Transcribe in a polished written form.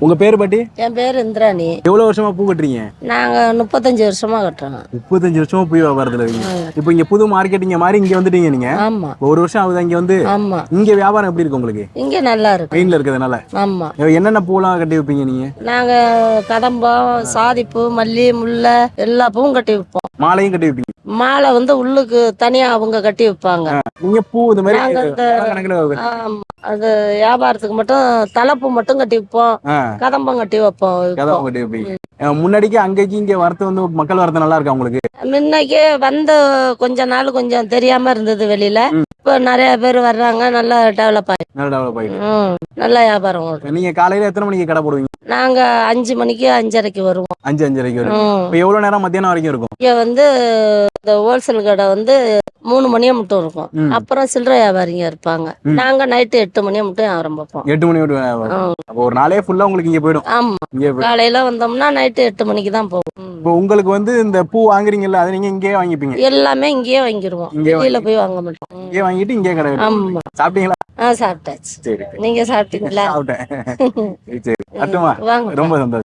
உங்க பேரு பாட்டி? என் பேர் இந்திராணி. எவ்வளவு வருஷமா பூ கட்டுறீங்க? நாங்க 35 வருஷமா கட்டுறோம். 35 வருஷமா பூ வியாபாரத்துல இருக்கீங்க. இப்போ இங்க புது மார்க்கெட்டிங் மாதிரி இங்க வந்துட்டீங்க நீங்க. ஆமா. ஒரு வருஷம் ஆகுதா இங்க வந்து? ஆமா. இங்க வியாபாரம் எப்படி இருக்கு உங்களுக்கு? இங்க நல்லா இருக்கு. மெயின்ல இருக்கிறதுனால. ஆமா. என்னென்ன பூலாம் கட்டி வைப்பீங்க நீங்க? நாங்க கதம்பம், சாதிப்பூ, மல்லி, முல்லை எல்லா பூவும் கட்டி வைப்போம். மாலையும் கட்டி வைப்பீங்க? மாலை வந்து உள்ளுக்கு தனியா அவங்க கட்டி வைப்பாங்க. நீங்க பூ இந்த மாதிரி நாங்க இந்த கணக்குல ஆமா, அது வியாபாரத்துக்கு மட்டும் தலைப்பூ மட்டும் கட்டி வைப்போம். கதம்பம் கட்டி வைப்போம். கதம் கட்டி வைப்பீங்க. முன்னாடிக்கு அங்கேக்கு இங்க வரத்து வந்து மக்கள் வரத்து நல்லா இருக்கா உங்களுக்கு? முன்னைக்கே வந்த கொஞ்ச நாள் கொஞ்சம் தெரியாம இருந்தது வெளியில. இப்ப நிறைய பேர் வர்றாங்க, நல்லா டெவலப் ஆயிடுச்சு. நல்லா டெவலப் ஆயிடுச்சு. நல்ல வியாபாரம் ஓடுது. நீங்க காலையில எத்தனை மணிக்கு கடை போடுவீங்க? நாங்க 5 மணிக்கு 5:30க்கு வருவோம். 5:30 வரும். இப்போ எவ்வளவு நேரம் மத்தியானம் வரைக்கும் இருக்கும்? இங்க வந்து இந்த ஹோல்சேல் கடை வந்து 3 மணியை மட்டும் இருக்கும். அப்புறம் சில்லறை வியாபாரிங்க இருப்பாங்க. நாங்க நைட்டு 8 மணியை மட்டும் வியாபாரம் பார்ப்போம். 8 மணி விட்டு அப்போ ஒரு நாளே ஃபுல்லா உங்களுக்கு இங்க போயிடும். ஆமா, காலையில வந்தோம்னா நைட்டு 8 மணிக்கு தான் போகும். இப்போ உங்களுக்கு வந்து இந்த பூ வாங்குறீங்கல்ல, அதை நீங்க இங்கேயே வாங்கிப்பீங்க? எல்லாமே இங்கேயே வாங்கிடுவோம், வெளியில போய் வாங்க மாட்டோம். இங்கே வாங்கிட்டு இங்கே கடை. ஆமா. சாப்பிட்டீங்களா? சாப்பிட்டாச்சு. சரி, நீங்க சாப்பிட்டீங்களா? சாப்பிட்டேன். சரி, அட்டுமா? வாங்க. ரொம்ப சந்தோஷம்.